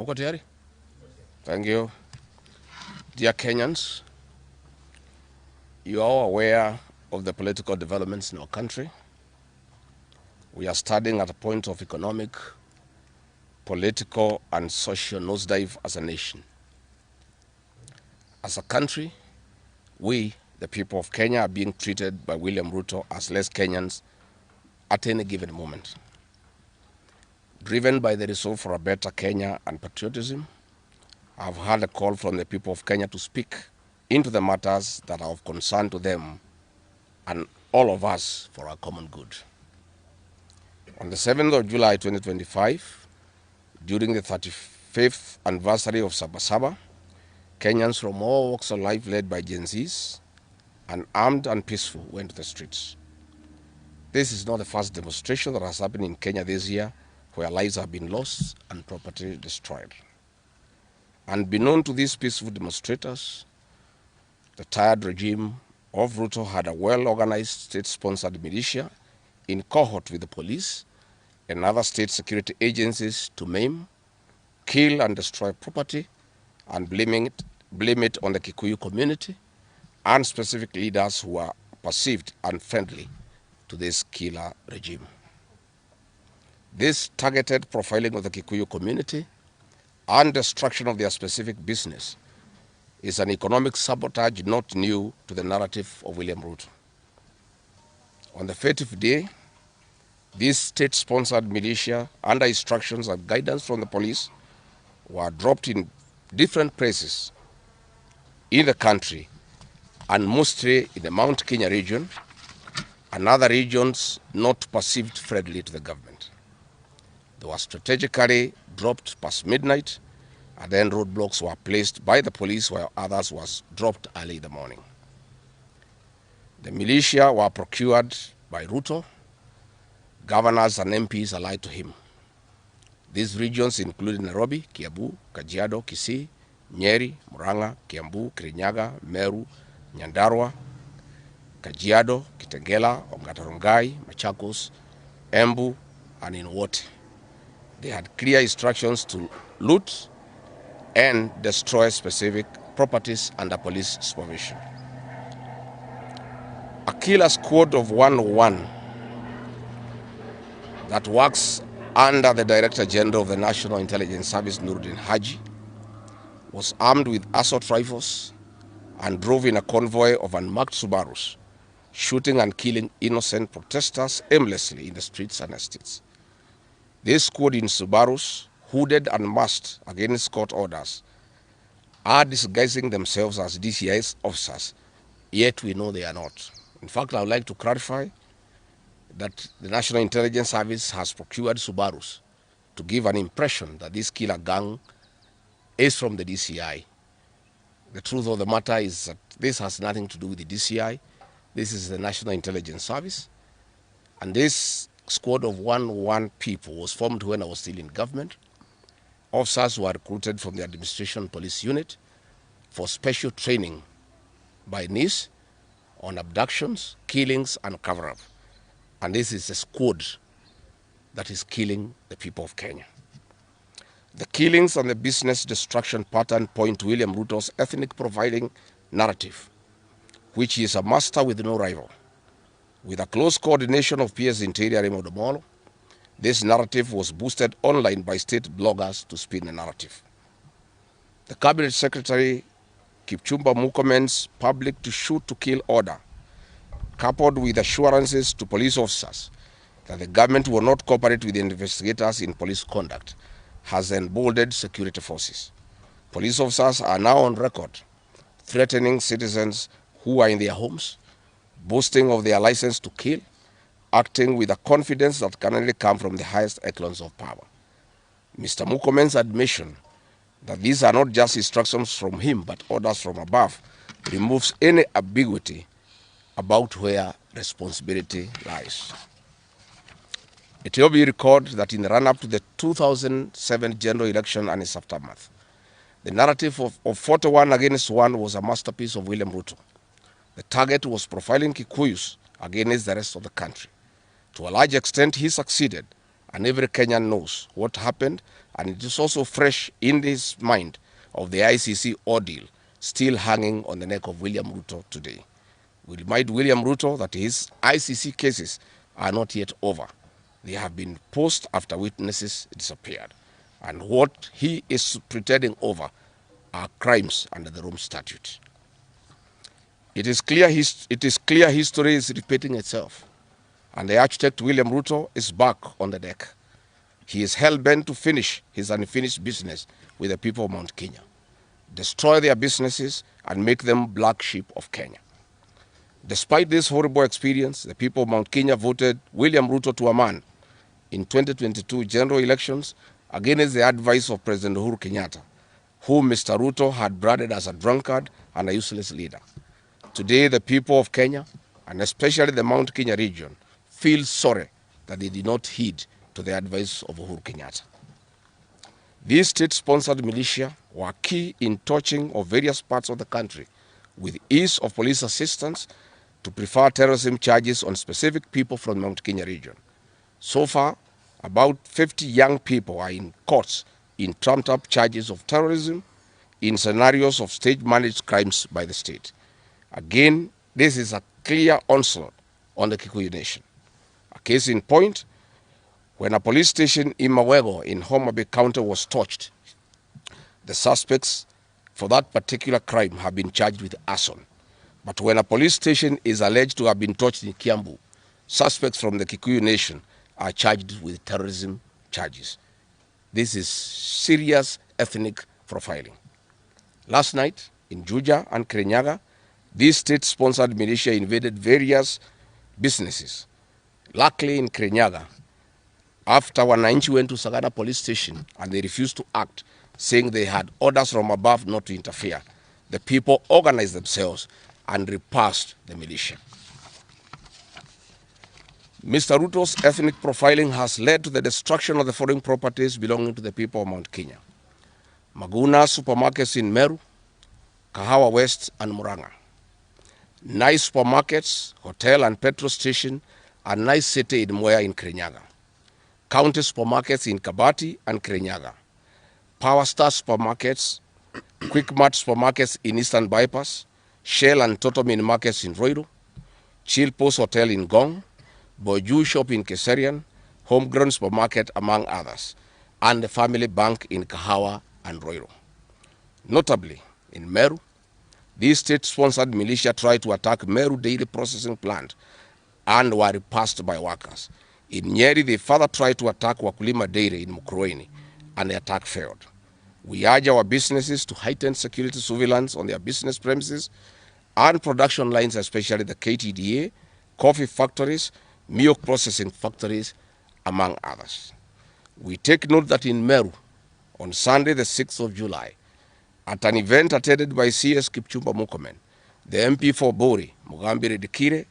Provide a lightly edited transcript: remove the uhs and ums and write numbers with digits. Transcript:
Muko tayari? Thank you. Dear Kenyans, you are all aware of the political developments in our country. We are standing at a point of economic, political, and social nosedive as a nation. As a country, we, the people of Kenya, are being treated by William Ruto as less Kenyans at any given moment. Driven by the resolve for a better Kenya and patriotism, I've heard a call from the people of Kenya to speak into the matters that are of concern to them and all of us for our common good. On the 7th of July 2025, during the 35th anniversary of Sabasaba, Kenyans from all walks of life led by Gen Zs and armed and peaceful went to the streets. This is not the first demonstration that has happened in Kenya this year where lives have been lost and property destroyed. Unbeknown to these peaceful demonstrators, the tired regime of Ruto had a well-organized state-sponsored militia in cohort with the police and other state security agencies to maim, kill and destroy property and blame it on the Kikuyu community and specific leaders who are perceived unfriendly to this killer regime. This targeted profiling of the Kikuyu community and destruction of their specific business is an economic sabotage not new to the narrative of William Ruto. On the 30th day, these state-sponsored militia, under instructions and guidance from the police, were dropped in different places in the country and mostly in the Mount Kenya region and other regions not perceived friendly to the government. They were strategically dropped past midnight, and then roadblocks were placed by the police while others was dropped early in the morning. The militia were procured by Ruto, governors and MPs allied to him. These regions included Nairobi, Kiambu, Kajiado, Kisii, Nyeri, Murang'a, Kiambu, Kirinyaga, Meru, Nyandarua, Kajiado, Kitengela, Ongata Rongai, Machakos, Embu, and in Wote. They had clear instructions to loot and destroy specific properties under police supervision. A killer squad of 101 that works under the Director General of the National Intelligence Service, Nuruddin Haji, was armed with assault rifles and drove in a convoy of unmarked Subarus, shooting and killing innocent protesters aimlessly in the streets and estates. This squad in Subarus, hooded and masked against court orders, are disguising themselves as DCI's officers, yet we know they are not. In fact, I would like to clarify that the National Intelligence Service has procured Subarus to give an impression that this killer gang is from the DCI. The truth of the matter is that this has nothing to do with the DCI. This is the National Intelligence Service. And this squad of 101 people was formed when I was still in government. Officers were recruited from the administration police unit for special training by NIS on abductions, killings, and cover-up. And this is a squad that is killing the people of Kenya. The killings and the business destruction pattern point to William Ruto's ethnic profiling narrative, which he is a master with no rival. With a close coordination of PS Interior Raymond Omolo, this narrative was boosted online by state bloggers to spin the narrative. The Cabinet Secretary Kipchumba Murkomen's public to shoot to kill order, coupled with assurances to police officers that the government will not cooperate with the investigators in police conduct, has emboldened security forces. Police officers are now on record threatening citizens who are in their homes, boasting of their license to kill, acting with a confidence that can only come from the highest echelons of power. Mr. Murkomen's admission that these are not just instructions from him but orders from above removes any ambiguity about where responsibility lies. It will be recalled that in the run-up to the 2007 general election and its aftermath, the narrative of 41 against 1 was a masterpiece of William Ruto. The target was profiling Kikuyus against the rest of the country. To a large extent, he succeeded, and every Kenyan knows what happened, and it is also fresh in his mind of the ICC ordeal still hanging on the neck of William Ruto today. We remind William Ruto that his ICC cases are not yet over. They have been posed after witnesses disappeared. And what he is pretending over are crimes under the Rome Statute. It is clear history is repeating itself. And the architect William Ruto is back on the deck. He is hell-bent to finish his unfinished business with the people of Mount Kenya, destroy their businesses and make them black sheep of Kenya. Despite this horrible experience, the people of Mount Kenya voted William Ruto to a man in 2022 general elections against the advice of President Uhuru Kenyatta, whom Mr. Ruto had branded as a drunkard and a useless leader. Today, the people of Kenya, and especially the Mount Kenya region, feel sorry that they did not heed to the advice of Uhuru Kenyatta. These state-sponsored militia were key in touching of various parts of the country with ease of police assistance to prefer terrorism charges on specific people from the Mount Kenya region. So far, about 50 young people are in courts in trumped-up charges of terrorism in scenarios of state-managed crimes by the state. Again, this is a clear onslaught on the Kikuyu nation. A case in point, when a police station in Mawego in Homa Bay County was torched, the suspects for that particular crime have been charged with arson. But when a police station is alleged to have been torched in Kiambu, suspects from the Kikuyu nation are charged with terrorism charges. This is serious ethnic profiling. Last night, in Juja and Kirinyaga, these state-sponsored militia invaded various businesses. Luckily, in Kirinyaga, after Wananchi went to Sagana police station and they refused to act, saying they had orders from above not to interfere, the people organized themselves and repulsed the militia. Mr. Ruto's ethnic profiling has led to the destruction of the foreign properties belonging to the people of Mount Kenya. Maguna supermarkets in Meru, Kahawa West and Muranga. Nice supermarkets, hotel and petrol station, and nice city in Mwea in Kirinyaga. County supermarkets in Kabati and Kirinyaga. Power Star supermarkets, Quick Mart supermarkets in Eastern Bypass, Shell and Total Mini markets in Roiro, Chill Post Hotel in Gong, Boju Shop in Keserian, Homegrown Supermarket among others, and the Family Bank in Kahawa and Roiro. Notably, in Meru, these state-sponsored militia tried to attack Meru Dairy Processing Plant and were repulsed by workers. In Nyeri, they further tried to attack Wakulima Dairy in Mukurweini, and the attack failed. We urge our businesses to heighten security surveillance on their business premises and production lines, especially the KTDA, coffee factories, milk processing factories, among others. We take note that in Meru, on Sunday, the 6th of July, at an event attended by CS Kipchumba Murkomen, the MP for Bori, Mugambire Dikire,